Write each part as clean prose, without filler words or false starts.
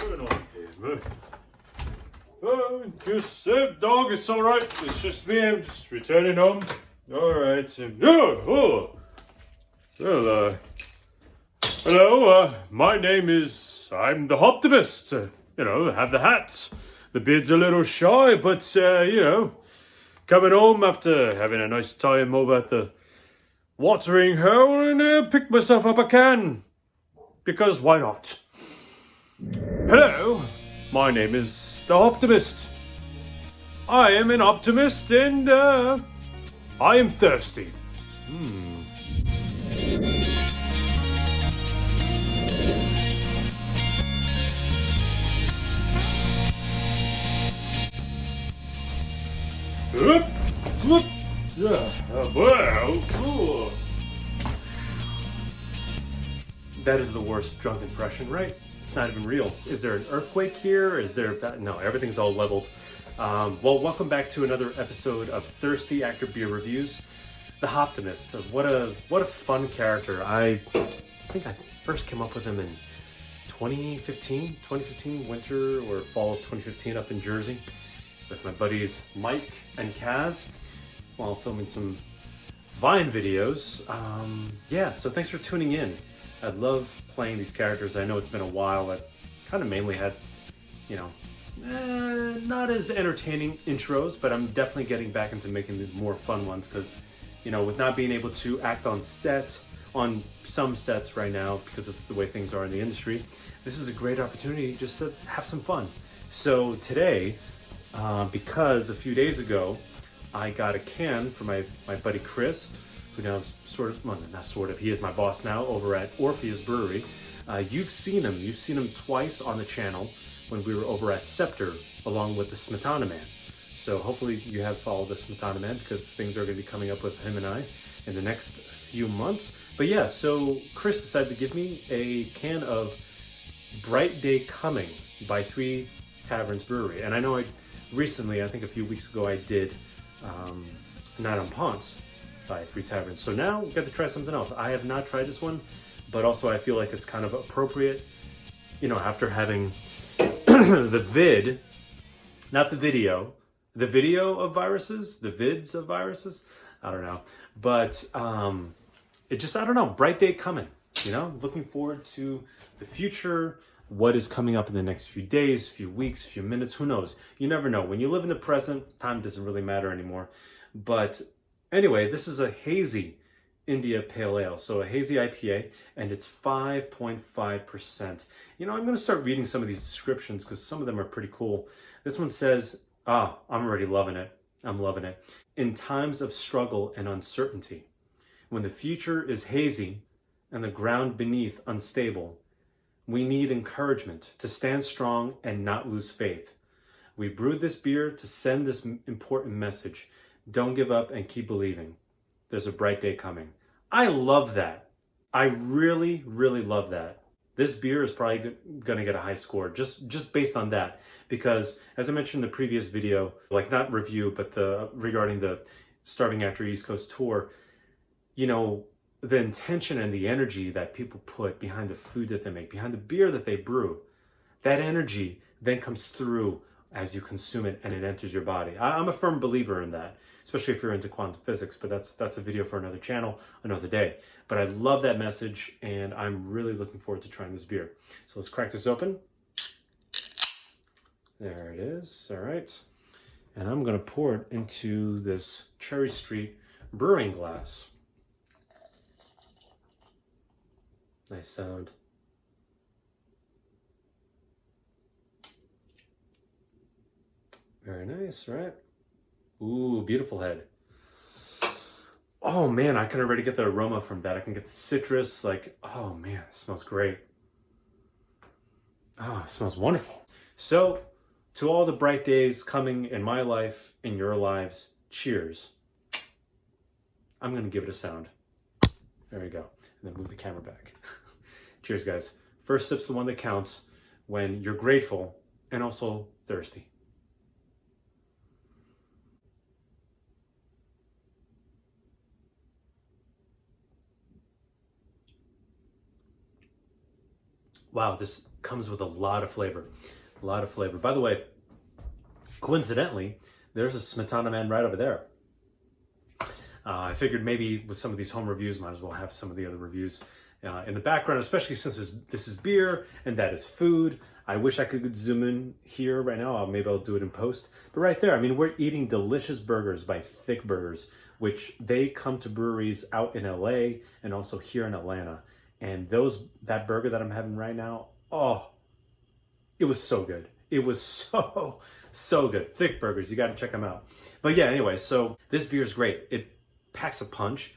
going on here, man? Oh, just, dog, it's alright. It's just me. I'm just returning home. Alright. Well, hello, my name is, I'm the Hoptimist. Have the hats. The beard's a little shy, but, coming home after having a nice time over at the watering hole and picked myself up a can. Because why not? Hello, my name is the Hoptimist. I am an optimist and I am thirsty. That is the worst drunk impression, right? It's not even real. Is there an earthquake here? Is there... No, everything's all leveled. Well, welcome back to another episode of Thirsty Actor Beer Reviews. The Hoptimist. What a fun character. I think I first came up with him in 2015, winter or fall of 2015 up in Jersey with my buddies Mike and Kaz while filming some Vine videos. So thanks for tuning in. I love playing these characters. I know it's been a while. I kind of mainly had, not as entertaining intros, but I'm definitely getting back into making these more fun ones because, with not being able to act on some sets right now because of the way things are in the industry, this is a great opportunity just to have some fun. So today, because a few days ago, I got a can from my buddy Chris, who now is he is my boss now over at Orpheus Brewery. You've seen him twice on the channel when we were over at Scepter along with the Smetana Man. So hopefully you have followed the Smetana Man because things are going to be coming up with him and I in the next few months. But yeah, so Chris decided to give me a can of Bright Day Coming by Three Taverns Brewery. And I know recently, I think a few weeks ago, I did Night on Ponce by Three Taverns. So now we got to try something else. I have not tried this one, but also I feel like it's kind of appropriate, after having the video of viruses, the vids of viruses. I don't know, but Bright Day Coming. Looking forward to the future. What is coming up in the next few days, few weeks, few minutes, who knows? You never know. When you live in the present, time doesn't really matter anymore. But anyway, this is a hazy India Pale Ale, so a hazy IPA, and it's 5.5%. I'm going to start reading some of these descriptions because some of them are pretty cool. This one says, I'm already loving it. I'm loving it. In times of struggle and uncertainty, when the future is hazy and the ground beneath unstable, we need encouragement to stand strong and not lose faith. We brewed this beer to send this important message. Don't give up and keep believing. There's a bright day coming. I love that. I really, really love that. This beer is probably going to get a high score just based on that. Because as I mentioned in the previous video, not review, but regarding the Starving Actor East Coast tour, the intention and the energy that people put behind the food that they make, behind the beer that they brew, that energy then comes through as you consume it and it enters your body. I'm a firm believer in that, especially if you're into quantum physics, but that's a video for another channel, another day. But I love that message and I'm really looking forward to trying this beer. So let's crack this open. There it is, all right. And I'm gonna pour it into this Cherry Street brewing glass. Nice sound. Very nice, right? Ooh, beautiful head. Oh man, I can already get the aroma from that. I can get the citrus, oh man, it smells great. It smells wonderful. So, to all the bright days coming in my life, in your lives, cheers. I'm gonna give it a sound. There we go. And then move the camera back. Cheers, guys. First sip's the one that counts when you're grateful and also thirsty. Wow, this comes with a lot of flavor. A lot of flavor. By the way, coincidentally, there's a Smetana Man right over there. I figured maybe with some of these home reviews, might as well have some of the other reviews in the background, especially since this is beer and that is food. I wish I could zoom in here right now. Maybe I'll do it in post. But right there, I mean, we're eating delicious burgers by Thick Burgers, which they come to breweries out in LA and also here in Atlanta. And that burger that I'm having right now, oh, it was so good. It was so good. Thick Burgers, you got to check them out. But yeah, anyway, so this beer is great. It packs a punch.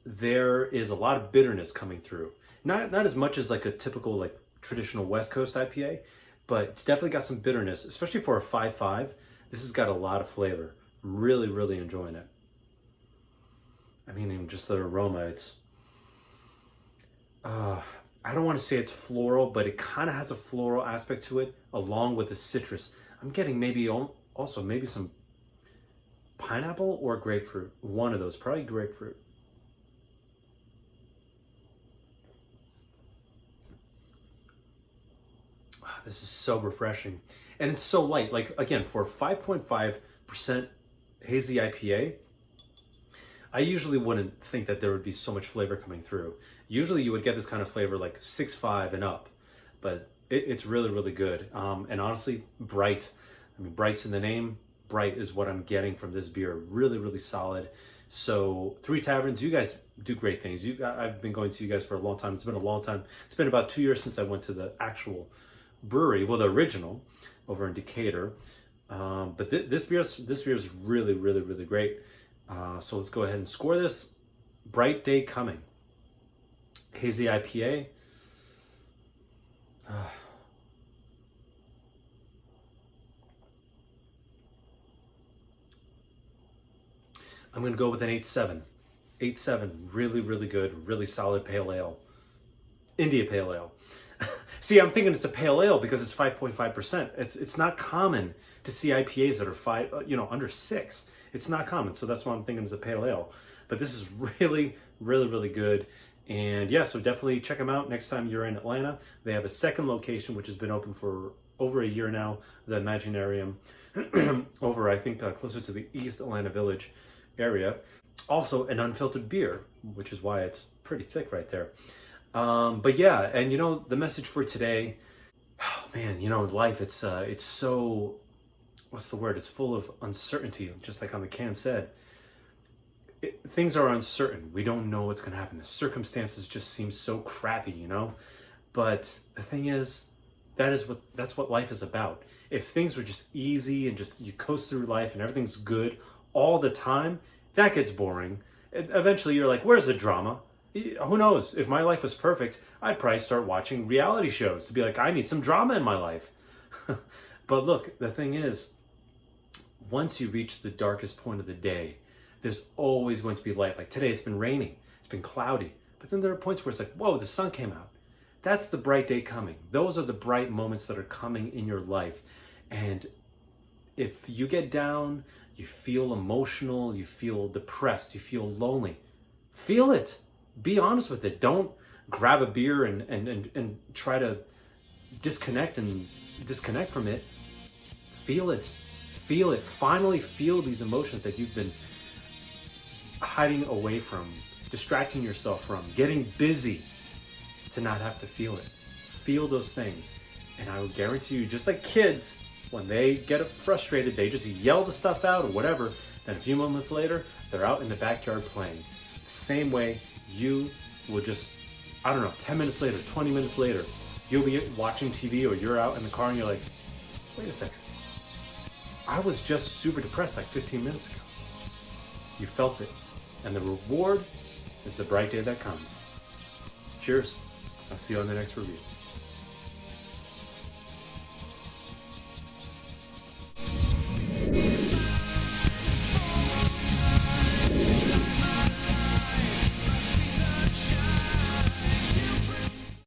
There is a lot of bitterness coming through. Not as much as like a typical like traditional West Coast IPA, but it's definitely got some bitterness, especially for a 5.5. This has got a lot of flavor. Really, really enjoying it. I mean, even just the aroma, it's I don't want to say it's floral, but it kind of has a floral aspect to it, along with the citrus. I'm getting maybe also maybe some pineapple or grapefruit. One of those, probably grapefruit. Wow, this is so refreshing. And it's so light. Like, again, for 5.5% Hazy IPA, I usually wouldn't think that there would be so much flavor coming through. Usually you would get this kind of flavor like 6.5 and up, but it's really, really good. And honestly, bright. I mean, bright's in the name. Bright is what I'm getting from this beer. Really, really solid. So Three Taverns, you guys do great things. I've been going to you guys for a long time. It's been a long time. It's been about 2 years since I went to the actual brewery, well, the original over in Decatur. But this beer is really, really, really great. So let's go ahead and score this. Bright Day Coming. Hazy IPA. I'm going to go with an 8.7. 8.7, really, really good, really solid pale ale. India Pale Ale. See, I'm thinking it's a pale ale because it's 5.5%. It's not common to see IPAs that are under 6. It's not common, so that's why I'm thinking it's a pale ale. But this is really, really, really good. And yeah, so definitely check them out next time you're in Atlanta. They have a second location, which has been open for over a year now, the Imaginarium, over, I think, closer to the East Atlanta Village area. Also an unfiltered beer, which is why it's pretty thick right there. But yeah, and the message for today, oh man, life, it's so, what's the word? It's full of uncertainty, just like on the can said. Things are uncertain. We don't know what's going to happen. The circumstances just seem so crappy, But the thing is, that's what life is about. If things were just easy and just you coast through life and everything's good all the time, that gets boring. Eventually you're like, where's the drama? Who knows? If my life was perfect, I'd probably start watching reality shows to be like, I need some drama in my life. But look, the thing is, once you reach the darkest point of the day, there's always going to be light. Like today, it's been raining, it's been cloudy, but then there are points where it's like, whoa, the sun came out. That's the bright day coming. Those are the bright moments that are coming in your life. And if you get down, you feel emotional, you feel depressed, you feel lonely, feel it. Be honest with it. Don't grab a beer and try to disconnect from it. Feel it. Feel it. Finally feel these emotions that you've been hiding away from, distracting yourself from, getting busy to not have to feel it. Feel those things. And I will guarantee you, just like kids, when they get frustrated, they just yell the stuff out or whatever. Then a few moments later, they're out in the backyard playing. The same way you will just, 10 minutes later, 20 minutes later, you'll be watching TV or you're out in the car and you're like, wait a second. I was just super depressed like 15 minutes ago. You felt it. And the reward is the bright day that comes. Cheers. I'll see you on the next review.